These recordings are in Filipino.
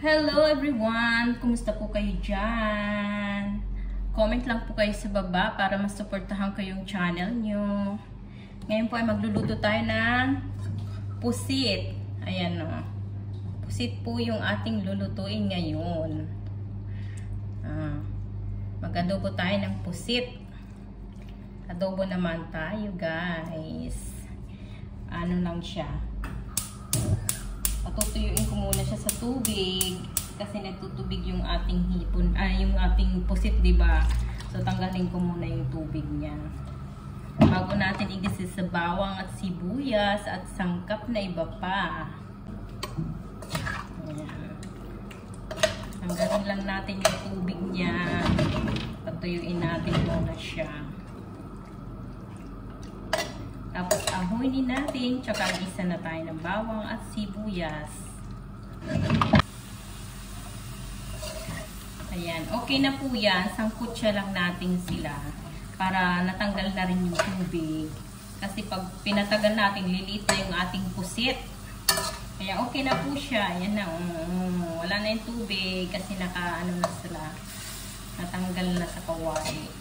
Hello everyone! Kumusta po kayo dyan? Comment lang po kayo sa baba para masuportahan ko yung channel nyo. Ngayon po ay magluluto tayo ng pusit. Ayan o. Pusit po yung ating lulutuin ngayon. Mag-adobo tayo ng pusit. Adobo naman tayo guys. Ano lang siya. Patutuyuin ko muna siya sa tubig kasi nagtutubig yung ating hipon, yung ating pusit, 'di ba? So tanggalin ko muna yung tubig niya. Bago natin igisa sa bawang at sibuyas at sangkap na iba pa. Ayan. Tanggalin lang natin yung tubig niya. Patuyuin natin muna siya. Tapos ahunin natin, tsaka isa na tayo ng bawang at sibuyas. Ayan, okay na po yan. Sangkutsa lang natin sila para natanggal na rin yung tubig. Kasi pag pinatagal natin, liliit na yung ating pusit. Kaya okay na po siya. Ayan na, wala na yung tubig kasi nakaano na sila. Natanggal na sa kawali.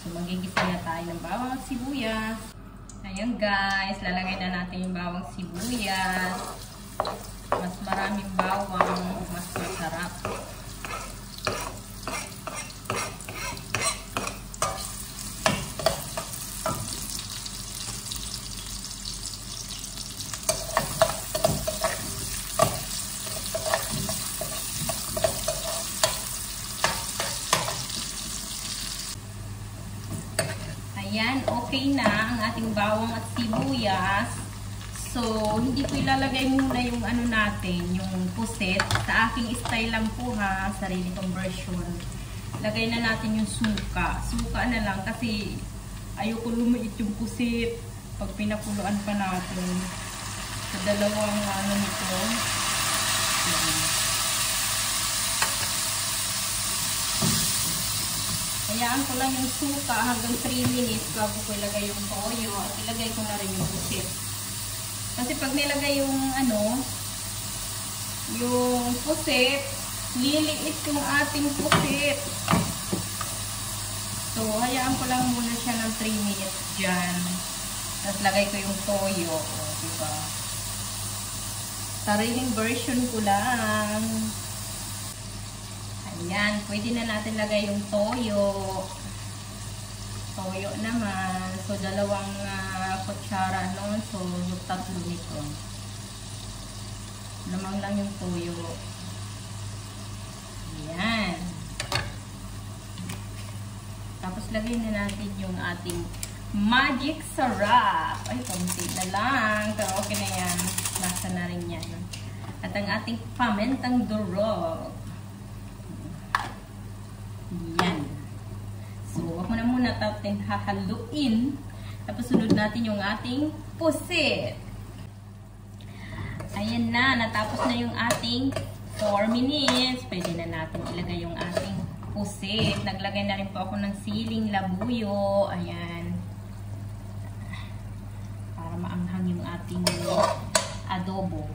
So magigisa na tayo ng bawang at sibuyas. Ayan guys, lalagay na natin yung bawang sibuyas. Mas maraming bawang, mas masarap. Ayan, okay na ang ating bawang at sibuyas. So, hindi ko ilalagay muna yung ano natin, yung pusit. Sa aking style lang po ha, sarili kong version. Lagay na natin yung suka. Suka na lang kasi ayoko lumiit yung pusit pag pinakuluan pa natin. Sa dalawang ano nito. Hayaan ko lang yung suka hanggang 3 minutes bago ko ilagay yung toyo at ilagay ko na rin yung pusit. Kasi pag nilagay yung ano, yung pusit, liliit yung ating pusit. So, hayaan ko lang muna siya ng 3 minutes dyan. Tapos lagay ko yung toyo. O, diba? Sariling version ko lang. Ayan, pwede na natin lagay yung toyo. Toyo naman. So, dalawang kutsara noon. So, yung tatlo nito. Lamang lang yung toyo. Ayan. Tapos, lagay na natin yung ating magic sarap. Ay, konti na lang. Pero okay na yan. Nasa na rin yan. At ang ating pamentang durog. Yan. So, wag mo na muna natin hahaluin. Tapos, sunod natin yung ating pusit. Ayan na. Natapos na yung ating 4 minutes. Pwede na natin ilagay yung ating pusit. Naglagay na rin po ako ng siling labuyo. Ayan. Para maanghang yung ating adobo.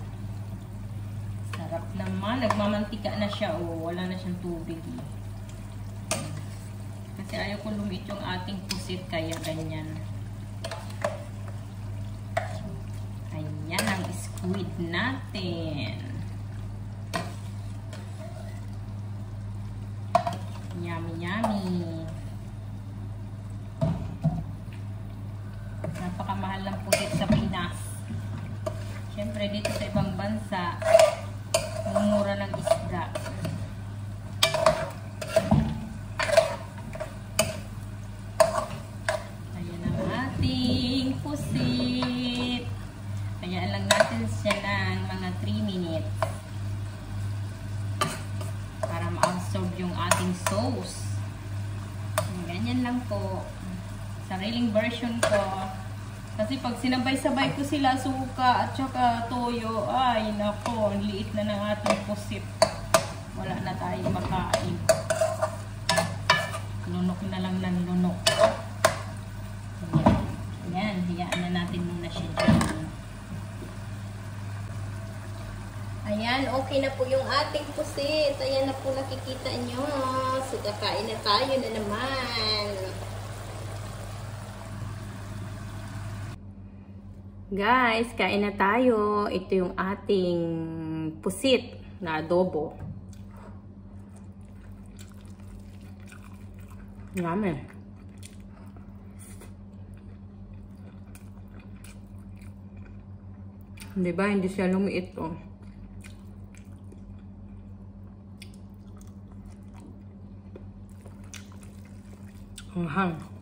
Sarap naman. Nagmamantika na siya. O, wala na siyang tubig. Kasi ayaw ko lumiit yung ating pusit, kaya ganyan. Ayan ang squid natin. Yummy, yummy. Napakamahal ng pusit sa Pinas. Siyempre dito sa ibang bansa, mumura ng isda. Pusit. Hayaan lang natin siya ng mga 3 minutes para ma-absorb yung ating sauce. Ganyan lang po. Sariling version ko. Kasi pag sinabay-sabay ko sila, suka at saka toyo, ay nako, ang liit na ng ating pusit. Wala na tayo makain. Lunok na lang ng lunok. Ayan, hayaan na natin muna siya dyan. Ayan, okay na po yung ating pusit. Ayan na po nakikita nyo. So, kakain na tayo na naman. Guys, kain na tayo. Ito yung ating pusit na adobo. Yummy. Diba? Hindi siya lumiit oh. Hang.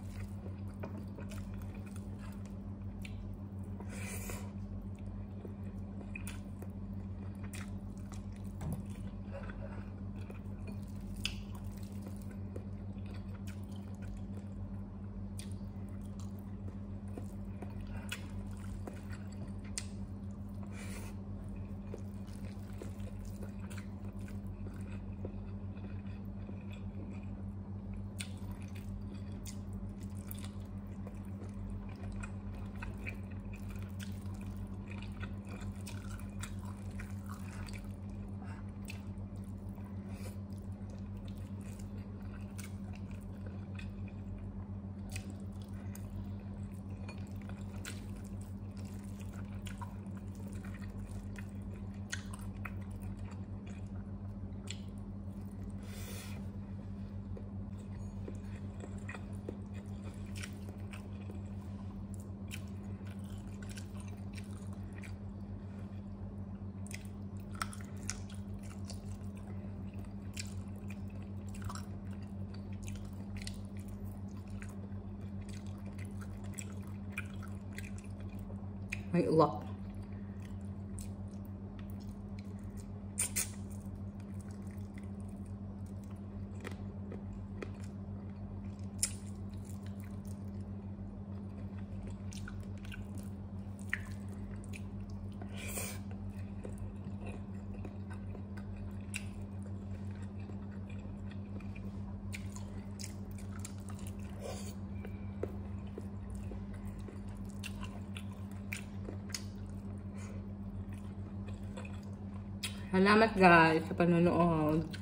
May uwak. Salamat guys sa panonood.